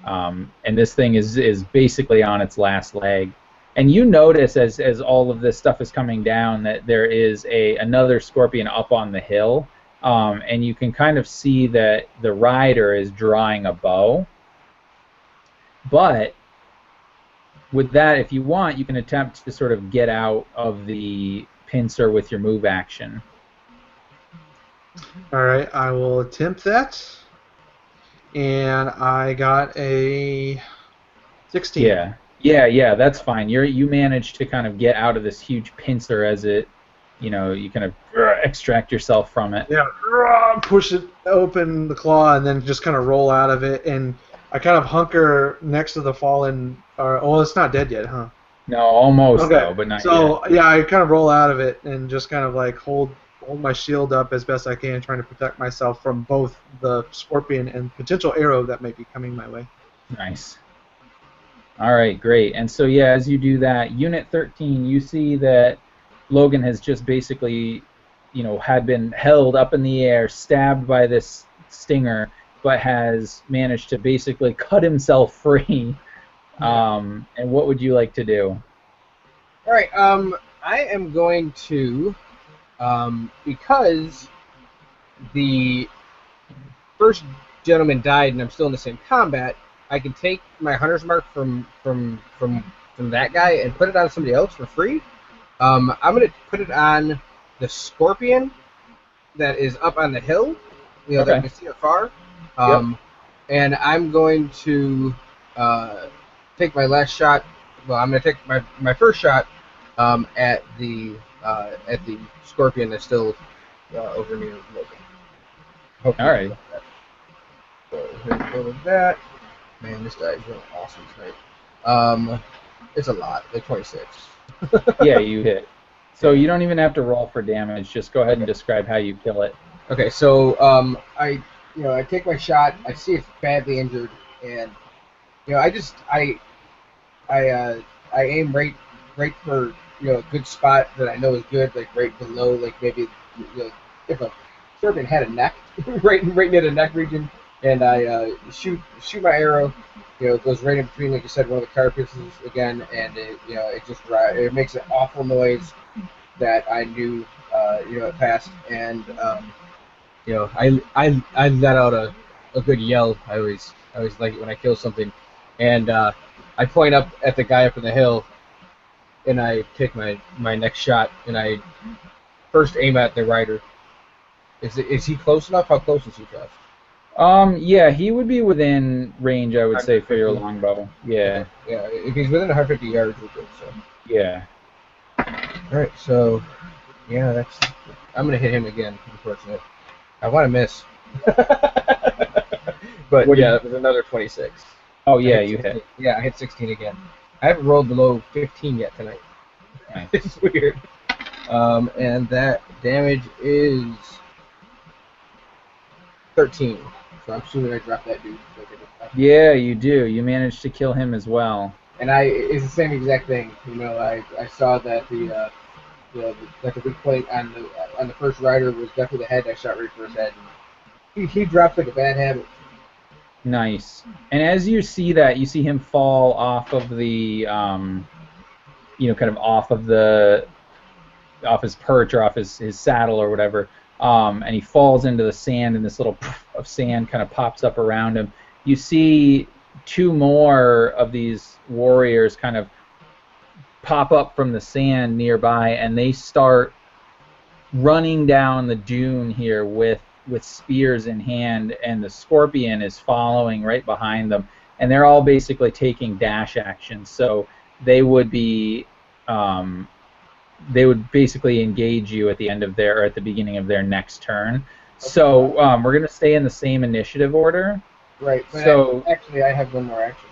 And this thing is basically on its last leg. And you notice as all of this stuff is coming down that there is another scorpion up on the hill. And you can kind of see that the rider is drawing a bow. But with that, if you want, you can attempt to sort of get out of the pincer with your move action. All right, I will attempt that. And I got a 16. Yeah, that's fine. You managed to kind of get out of this huge pincer as it, you kind of extract yourself from it. Yeah, push it open, the claw, and then just kind of roll out of it. And I kind of hunker next to the fallen. It's not dead yet, huh? No, almost okay. Though, but not yet. So yeah, I kind of roll out of it and just kind of like hold my shield up as best I can, trying to protect myself from both the scorpion and potential arrow that may be coming my way. Nice. All right, great. And so yeah, as you do that, Unit 13, you see that Logan has just basically, had been held up in the air, stabbed by this stinger, but has managed to basically cut himself free. And what would you like to do? All right. I am going to, because the first gentleman died and I'm still in the same combat, I can take my hunter's mark from that guy and put it on somebody else for free. I'm going to put it on the scorpion that is up on the hill, that you can see afar. And I'm going to take my last shot. Well, I'm going to take my first shot at the scorpion that's still over near Logan. All right. So here we go with that. Man, this guy is really awesome tonight. It's a lot, like 26. Yeah, you hit. So you don't even have to roll for damage. Just go ahead and describe how you kill it. Okay, so I take my shot. I see it's badly injured, and I aim right for a good spot that I know is good, like right below, like maybe if a serpent had a neck, right near the neck region, and I shoot my arrow. It goes right in between, like you said, one of the carapaces again, and it makes an awful noise that I knew it passed, and I let out a good yell. I always like it when I kill something, and I point up at the guy up in the hill, and I take my next shot, and I first aim at the rider. Is he close enough? How close is he to us? Yeah, he would be within range, I would say, for your longbow. Yeah. Yeah, if he's within 150 yards, we're good. So. Yeah. All right, so yeah, I'm gonna hit him again. Unfortunately, I want to miss, but yeah, it was another 26. Oh yeah, you hit. Yeah, I hit 16 again. I haven't rolled below 15 yet tonight. Okay. It's weird. And that damage is 13. So I'm assuming I dropped that dude. Yeah, you do. You managed to kill him as well. And it's the same exact thing. You know, I saw that the weak point on the first rider was definitely the head. I shot right for his head. He drops like a bad habit. Nice. And as you see that, you see him fall off of the, kind of off his perch or off his saddle or whatever, and he falls into the sand, and this little poof of sand kind of pops up around him. You see two more of these warriors kind of pop up from the sand nearby, and they start running down the dune here with spears in hand, and the scorpion is following right behind them, and they're all basically taking dash actions. So they would basically engage you at the end of or at the beginning of their next turn. Okay. So we're gonna stay in the same initiative order. Right. So actually, I have one more action.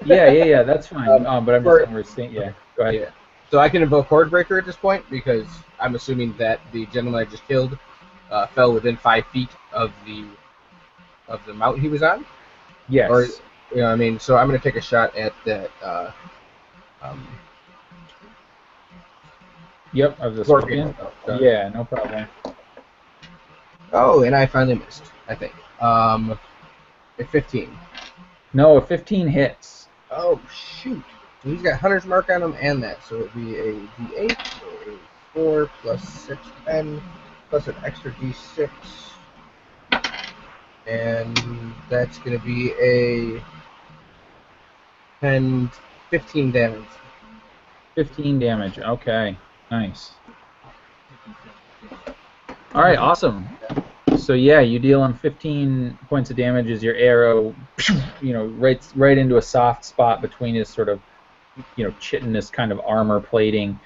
Yeah, that's fine. But I'm just saying we're staying. Yeah, go ahead. Yeah. So I can invoke Hordebreaker at this point because I'm assuming that the gentleman I just killed fell within 5 feet of the mount he was on. Yes. Or, you know what I mean? So I'm going to take a shot at that. Yep, of the scorpion. Yeah, no problem. Oh, and I finally missed, I think. A 15. No, a 15 hits. Oh, shoot. So he's got Hunter's Mark on him and that. So it would be a D8, so a 4 plus 6, 10, plus an extra D6. And that's going to be a 15 damage. 15 damage, okay. Nice. All right, awesome. So yeah, you deal him 15 points of damage as your arrow, right into a soft spot between his sort of, chitinous kind of armor plating.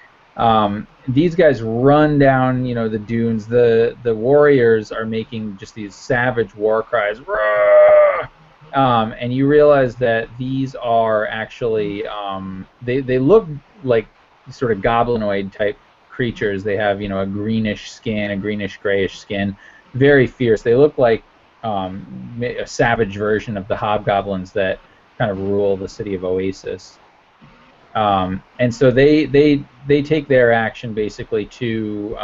These guys run down, the dunes. The warriors are making just these savage war cries. And you realize that these are actually, they look like sort of goblinoid type creatures. They have, a greenish skin, a greenish grayish skin, very fierce. They look like a savage version of the hobgoblins that kind of rule the city of Oasis. And so they take their action basically to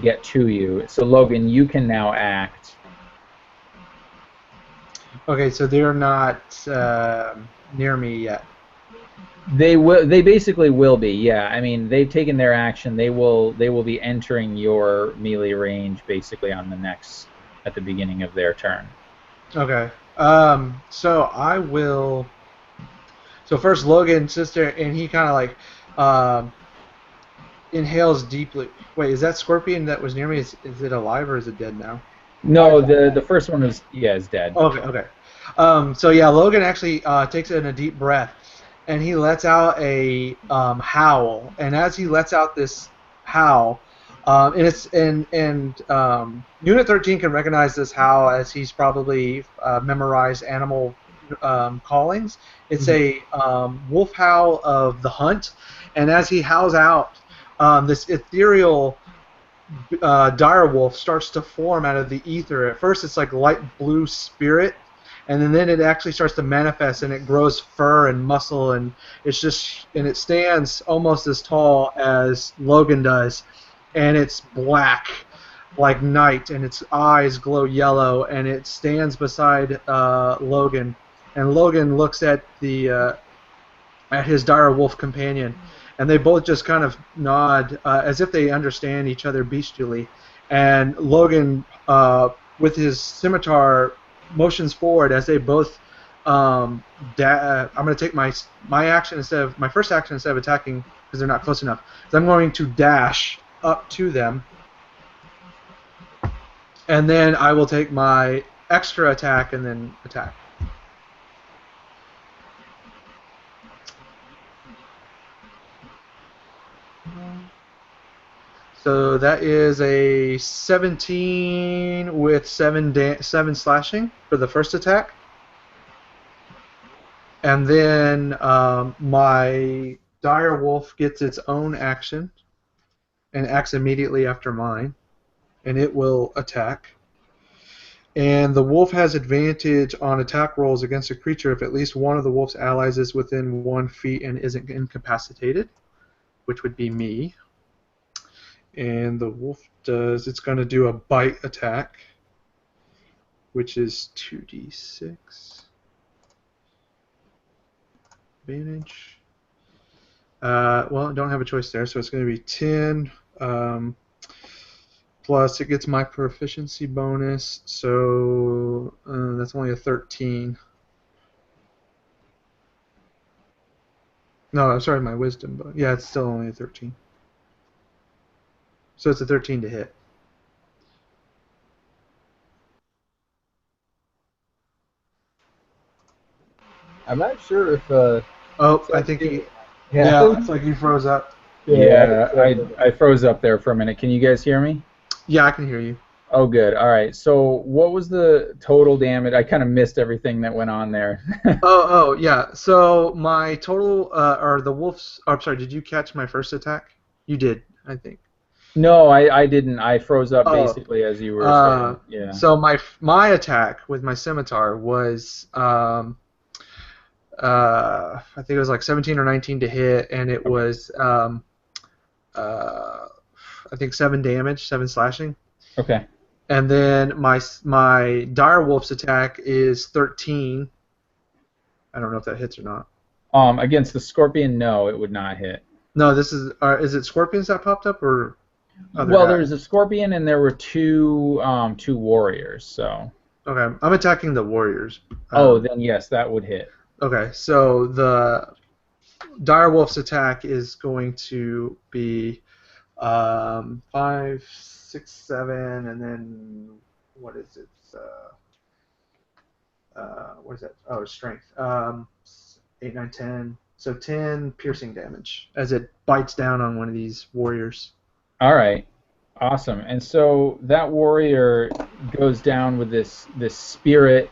get to you. So Logan, you can now act. Okay, so they're not near me yet. They will. They basically will be. Yeah. I mean, they've taken their action. They will be entering your melee range basically at the beginning of their turn. Okay. So I will. So first Logan sits there and he kind of like inhales deeply. Wait, is that scorpion that was near me? Is it alive or is it dead now? No, the first one is dead. Okay. So yeah, Logan actually takes in a deep breath. And he lets out a howl, and as he lets out this howl, Unit 13 can recognize this howl as he's probably memorized animal callings. It's a wolf howl of the hunt, and as he howls out, this ethereal dire wolf starts to form out of the ether. At first, it's like light blue spirit. And then it actually starts to manifest, and it grows fur and muscle, and it stands almost as tall as Logan does, and it's black like night, and its eyes glow yellow, and it stands beside Logan, and Logan looks at at his dire wolf companion, and they both just kind of nod as if they understand each other bestially, and Logan with his scimitar motions forward as they both. I'm going to take my action my first action instead of attacking because they're not close enough. So I'm going to dash up to them, and then I will take my extra attack and then attack. So that is a 17 with 7 slashing for the first attack. And then my dire wolf gets its own action and acts immediately after mine, and it will attack. And the wolf has advantage on attack rolls against a creature if at least one of the wolf's allies is within 1 feet and isn't incapacitated, which would be me. And the wolf it's going to do a bite attack, which is 2d6. Advantage. Well, I don't have a choice there, so it's going to be 10. Plus, it gets my proficiency bonus, so that's only a 13. No, I'm sorry, my wisdom bonus. Yeah, it's still only a 13. So it's a 13 to hit. I'm not sure if. Oh, I think he. Yeah, Yeah, looks like he froze up. Yeah, I froze up there for a minute. Can you guys hear me? Yeah, I can hear you. Oh, good. All right. So what was the total damage? I kind of missed everything that went on there. Oh, yeah. So my total, or the wolf's. Oh, I'm sorry. Did you catch my first attack? You did, I think. No, I didn't. I froze up Oh. basically as you were saying. Yeah. So my attack with my scimitar was I think it was like 17 or 19 to hit, and it was I think 7 damage, 7 slashing. Okay. And then my dire wolf's attack is 13. I don't know if that hits or not. Against the scorpion, no, it would not hit. No, this is it scorpions that popped up or other Well, guys? there's a scorpion and there were two warriors. So. Okay, I'm attacking the warriors. Then yes, that would hit. Okay, so the dire wolf's attack is going to be 5, 6, 7, and then what is it? What is that? Oh, strength. 8, 9, 10. So 10 piercing damage as it bites down on one of these warriors. All right, awesome. And so that warrior goes down with this spirit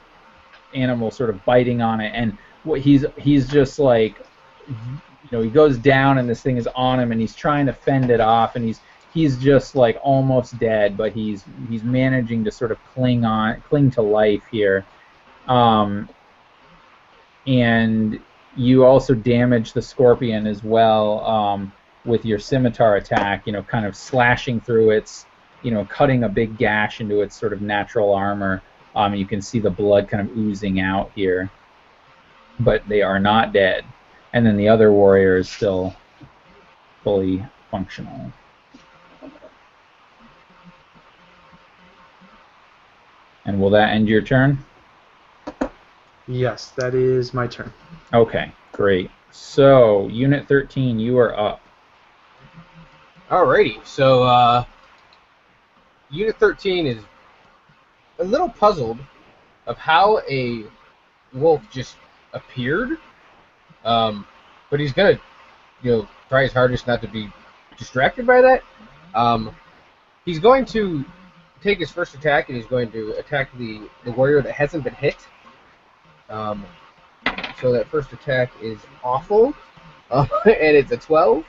animal sort of biting on it, and what he's just like, he goes down and this thing is on him and he's trying to fend it off, and he's just like almost dead, but he's managing to sort of cling to life here. And you also damage the scorpion as well with your scimitar attack, kind of slashing through its, cutting a big gash into its sort of natural armor. You can see the blood kind of oozing out here, but they are not dead. And then the other warrior is still fully functional. And will that end your turn? Yes, that is my turn. Okay, great. So, Unit 13, you are up. Alrighty, so Unit 13 is a little puzzled of how a wolf just appeared, but he's gonna, try his hardest not to be distracted by that. He's going to take his first attack, and he's going to attack the warrior that hasn't been hit. So that first attack is awful, and it's a 12.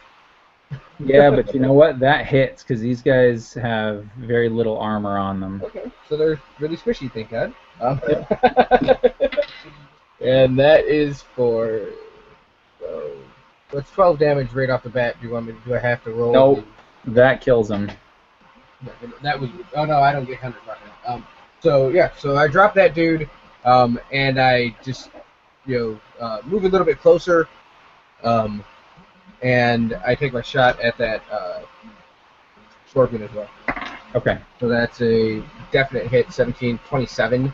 Yeah, but you know what? That hits because these guys have very little armor on them. Okay, so they're really squishy, thank God. And that is for what's 12 damage right off the bat. Do I have to roll? Nope, that kills him. That was. Oh no, I don't get 100 right now. So I drop that dude, and I just move a little bit closer, and I take my shot at that scorpion as well. Okay. So that's a definite hit. 17, 27.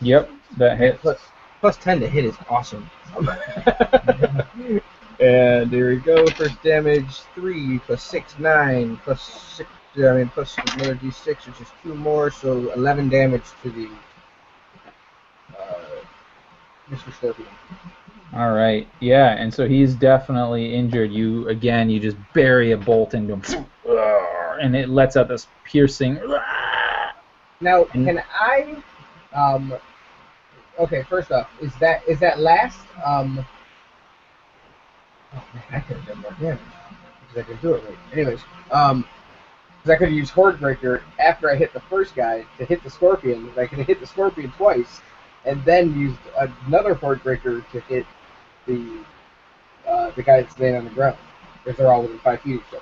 Yep, that hits. Plus 10 to hit is awesome. And there we go. First damage 3 plus 6, 9 plus 6. Plus another d6, which is 2 more, so 11 damage to the Mr. Scorpion. All right, yeah, and so he's definitely injured. You just bury a bolt into him, and it lets out this piercing. Now, can I? Okay, first off, is that last Oh, man, I could have done more damage because I didn't do it right. Anyways, because I could have used Horde Breaker after I hit the first guy to hit the Scorpion. I could have hit the Scorpion twice, and then used another Horde Breaker to hit the guy that's laying on the ground, because they're all within 5 feet of each other.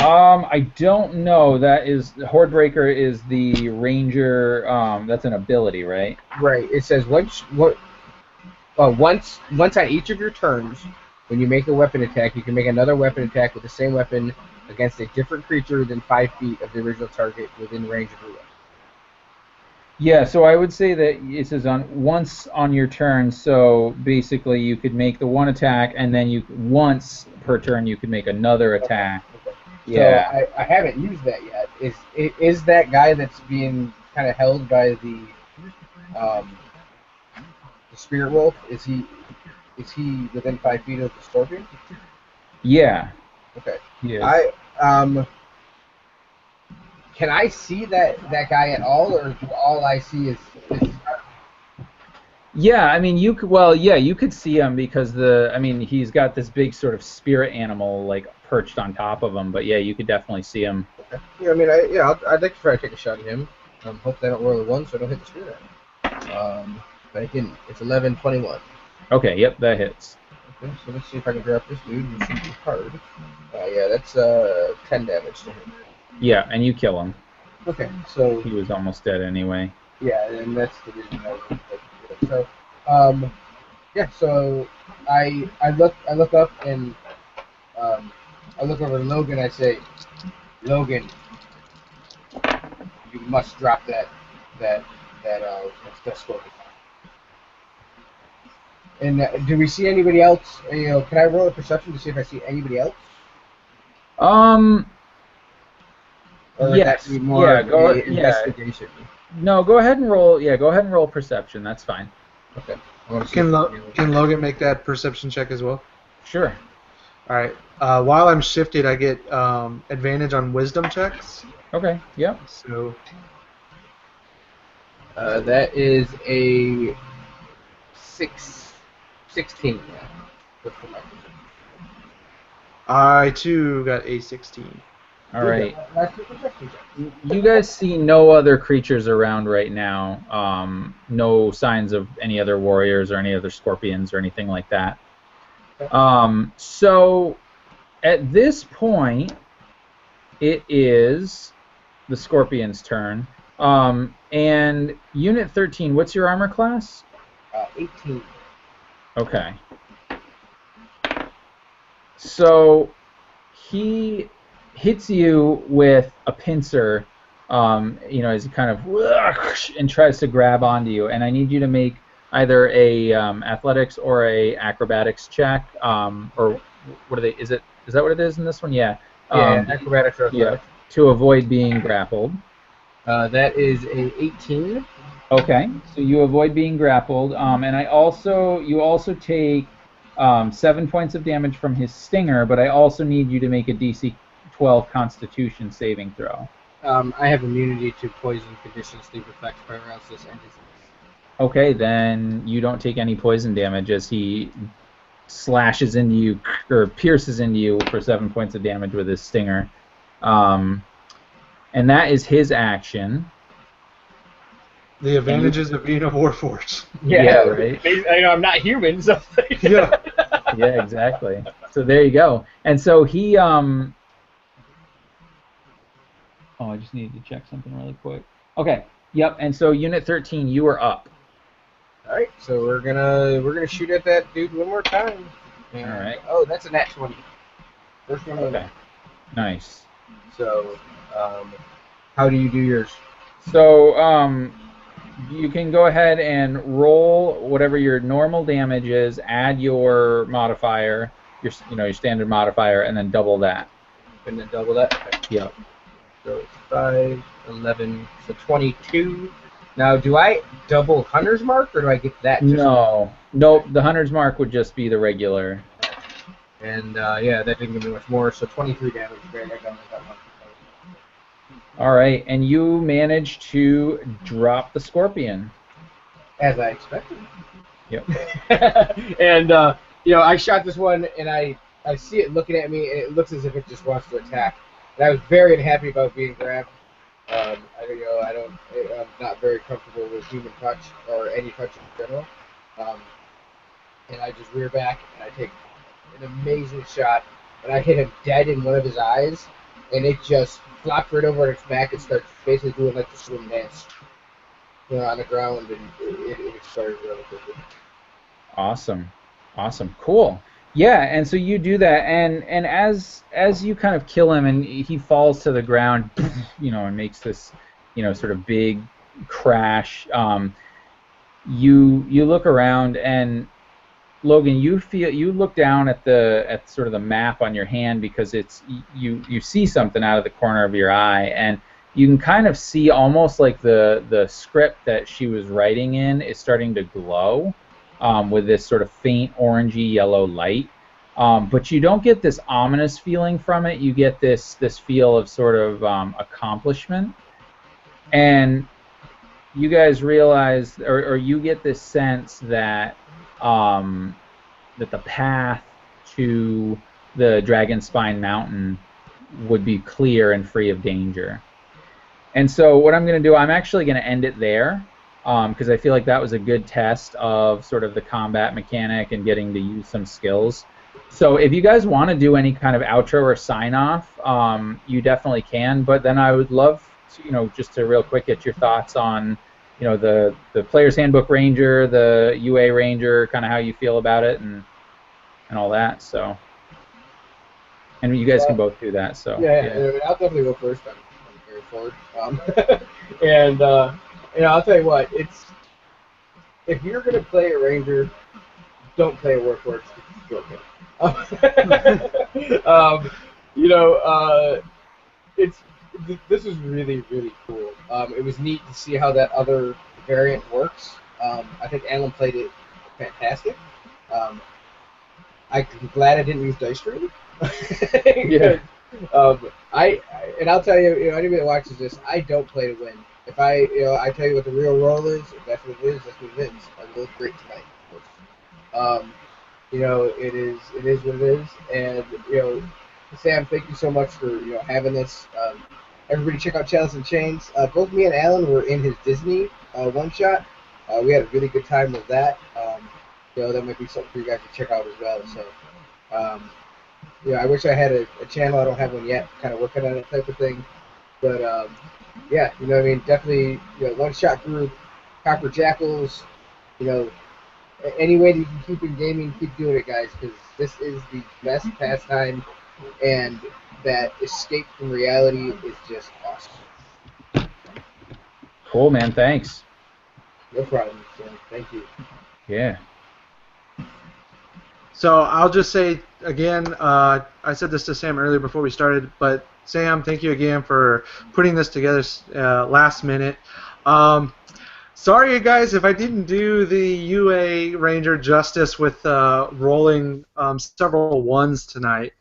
I don't know. That is Hordebreaker is the ranger. That's an ability, right? Right. It says once on each of your turns, when you make a weapon attack, you can make another weapon attack with the same weapon against a different creature within 5 feet of the original target within range of your weapon. Yeah. So I would say that it says once on your turn. So basically, you could make the one attack, and then once per turn you could make another attack. Okay. Yeah. So I haven't used that yet. Is that guy that's being kind of held by the spirit wolf? Is he within 5 feet of the scorpion? Yeah. Okay. Yes. Can I see that guy at all, or all I see is Yeah, I mean, you could. Well, yeah, you could see him because he's got this big sort of spirit animal like perched on top of him. But yeah, you could definitely see him. Okay. Yeah, I mean, I'd like to try to take a shot at him. Hopefully I don't roll a 1, so I don't hit the spirit animal. But I didn't. It's 11, 21. Okay, yep, that hits. Okay, so let's see if I can drop this dude and shoot him hard. Yeah, that's 10 damage to him. Yeah, and you kill him. Okay, so He was almost dead anyway. yeah, and that's the reason I was like, so yeah, so I look up and I look over to Logan. I say, Logan, you must drop that scorpion. And do we see anybody else? Can I roll a perception to see if I see anybody else? Or Yes. Would that be more Yeah. of an investigation? No, go ahead and roll. Yeah, go ahead and roll perception. That's fine. Okay. I want to see Can Logan make that perception check as well? Sure. All right. While I'm shifted, I get advantage on wisdom checks. Okay. Yep. So that is a 16. Yeah. I too got a 16. All right. You guys see no other creatures around right now. No signs of any other warriors or any other scorpions or anything like that. So at this point, it is the scorpion's turn. And Unit 13, what's your armor class? 18. Okay. So he hits you with a pincer, as he kind of and tries to grab onto you. And I need you to make either a athletics or a acrobatics check, or what are they? Is that what it is in this one? Yeah. Acrobatics or athletics. Yeah. To avoid being grappled. That is a 18. Okay, so you avoid being grappled, and you also take 7 points of damage from his stinger, but I also need you to make a DC 12 Constitution saving throw. I have immunity to poison conditions, sleep effects, paralysis, and disease. Okay, then you don't take any poison damage as he slashes into you or pierces into you for 7 points of damage with his stinger, and that is his action. The advantages of being a warforged. Yeah, right. I'm not human, so Yeah. Yeah, exactly. So there you go. And so he I just needed to check something really quick. Okay. Yep. And so Unit 13, you are up. All right, so we're gonna shoot at that dude one more time. All right. Oh, that's a nat 20. First one. Okay. Nice. So, how do you do yours? So you can go ahead and roll whatever your normal damage is, add your modifier, your standard modifier, and then double that. And then double that? Okay. Yep. So it's 5, 11, so 22. Now, do I double Hunter's Mark, or do I get that? No. Nope, the Hunter's Mark would just be the regular. And, that didn't give me much more, so 23 damage. Great, I got that one. All right, and you managed to drop the scorpion. As I expected. Yep. And I shot this one and I see it looking at me and it looks as if it just wants to attack. And I was very unhappy about being grabbed. I'm not very comfortable with human touch or any touch in general. Um, and I just rear back and I take an amazing shot and I hit him dead in one of his eyes and it just flopped right over on its back and starts basically doing like the swim dance, on the ground, and it expired really quickly. Awesome, awesome, cool. Yeah, and so you do that, and as you kind of kill him, and he falls to the ground, and makes this, sort of big crash. You look around, and Logan, you look down at sort of the map on your hand because you see something out of the corner of your eye, and you can kind of see almost like the script that she was writing in is starting to glow, with this sort of faint orangey yellow light. But you don't get this ominous feeling from it. You get this feel of sort of accomplishment, and you guys realize, or you get this sense that that the path to the Dragon Spine Mountain would be clear and free of danger. And so what I'm going to do, I'm actually going to end it there, because I feel like that was a good test of sort of the combat mechanic and getting to use some skills. So if you guys want to do any kind of outro or sign-off, you definitely can, but then I would love to, just to real quick get your thoughts on the Player's Handbook Ranger, the UA Ranger, kind of how you feel about it, and all that. So, and you guys can both do that. So yeah. I'll definitely go first. I'm very forward. And I'll tell you what, if you're gonna play a Ranger, don't play a Warforged. It's broken. This was really, really cool. It was neat to see how that other variant works. I think Alan played it fantastic. I'm glad I didn't use dice stream. Yeah. I'll tell you, anybody that watches this, I don't play to win. If I tell you what the real role is. If that's what it is, that's what it is. I look great tonight. It is what it is, and Sam, thank you so much for having this. Everybody, check out Chalice and Chains. Both me and Alan were in his Disney one shot. We had a really good time with that. That might be something for you guys to check out as well. So, I wish I had a channel. I don't have one yet. Kind of working on it, type of thing. But definitely, one shot group, Copper Jackals. Any way that you can keep in gaming, keep doing it, guys, because this is the best pastime, and that escape from reality is just awesome. Cool, man. Thanks. No problem, Sam. Thank you. Yeah. So I'll just say again, I said this to Sam earlier before we started, but Sam, thank you again for putting this together last minute. Sorry, you guys, if I didn't do the UA Ranger justice with rolling several ones tonight.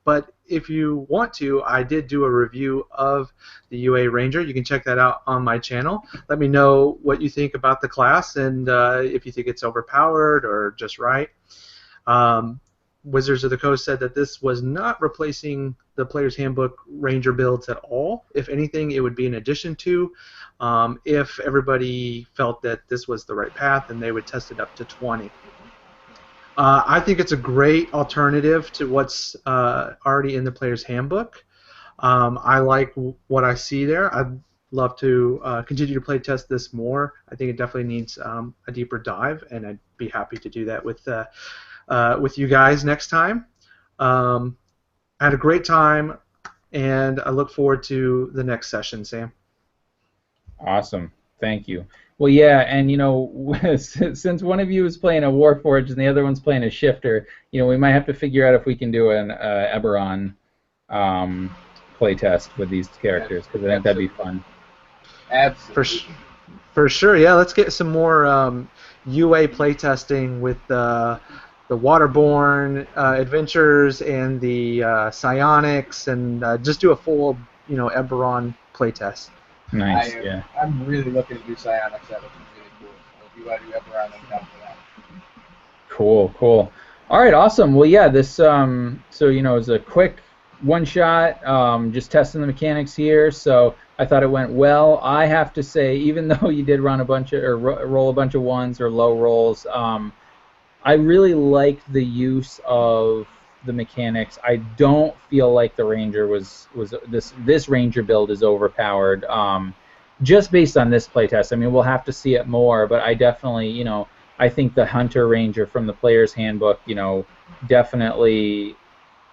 But if you want to, I did do a review of the UA Ranger. You can check that out on my channel. Let me know what you think about the class and if you think it's overpowered or just right. Wizards of the Coast said that this was not replacing the Player's Handbook Ranger builds at all. If anything, it would be an addition to. If everybody felt that this was the right path, then they would test it up to 20. I think it's a great alternative to what's already in the Player's Handbook. I like what I see there. I'd love to continue to play test this more. I think it definitely needs a deeper dive, and I'd be happy to do that with you guys next time. I had a great time, and I look forward to the next session, Sam. Awesome. Thank you. Well, yeah, and since one of you is playing a Warforged and the other one's playing a Shifter, we might have to figure out if we can do an Eberron playtest with these characters, because I think that'd be fun. Absolutely. For sure, yeah. Let's get some more UA playtesting with the Waterborne adventures and the Psionics, and just do a full, Eberron playtest. Nice, yeah. I'm really looking to do Psionics. That looks really cool. So if you want to do Eberron, I'm down for that. Cool. All right, awesome. Well, yeah, this so you know, it was a quick one shot, just testing the mechanics here. So I thought it went well. I have to say, even though you did run a bunch of or roll a bunch of ones or low rolls, I really liked the use of the mechanics. I don't feel like the Ranger was this Ranger build is overpowered. Just based on this playtest. I mean, we'll have to see it more, but I definitely, you know, I think the Hunter Ranger from the player's handbook, you know, definitely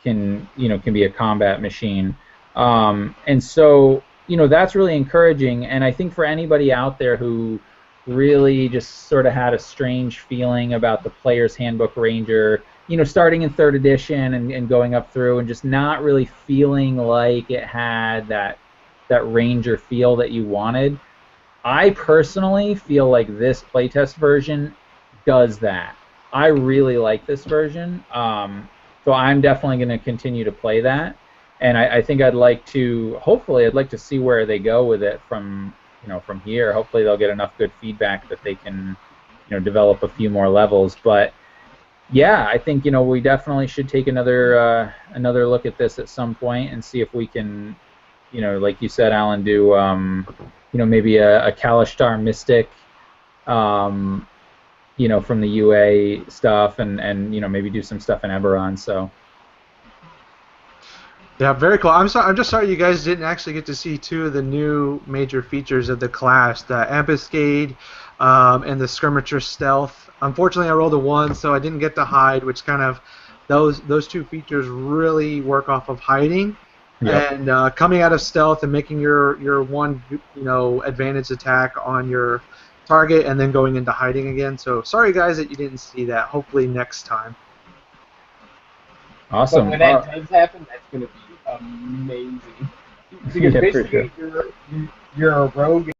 can be a combat machine. And so, you know, that's really encouraging. And I think for anybody out there who really just sort of had a strange feeling about the player's handbook Ranger, you know, starting in 3rd edition and going up through and just not really feeling like it had that Ranger feel that you wanted. I personally feel like this playtest version does that. I really like this version, so I'm definitely going to continue to play that, and I think hopefully I'd like to see where they go with it from here. Hopefully they'll get enough good feedback that they can develop a few more levels. But yeah, I think we definitely should take another look at this at some point and see if we can, like you said, Alan, do maybe a Kalishtar Mystic, from the UA stuff, and maybe do some stuff in Eberron. So yeah, very cool. I'm just sorry you guys didn't actually get to see 2 of the new major features of the class, the Ambuscade and the Skirmisher Stealth. Unfortunately, I rolled a 1, so I didn't get to hide, which kind of those 2 features really work off of hiding. Yep. And coming out of stealth and making your one advantage attack on your target, and then going into hiding again. So sorry guys that you didn't see that. Hopefully next time. Awesome. But when that does happen, that's going to be amazing. Because basically you're a rogue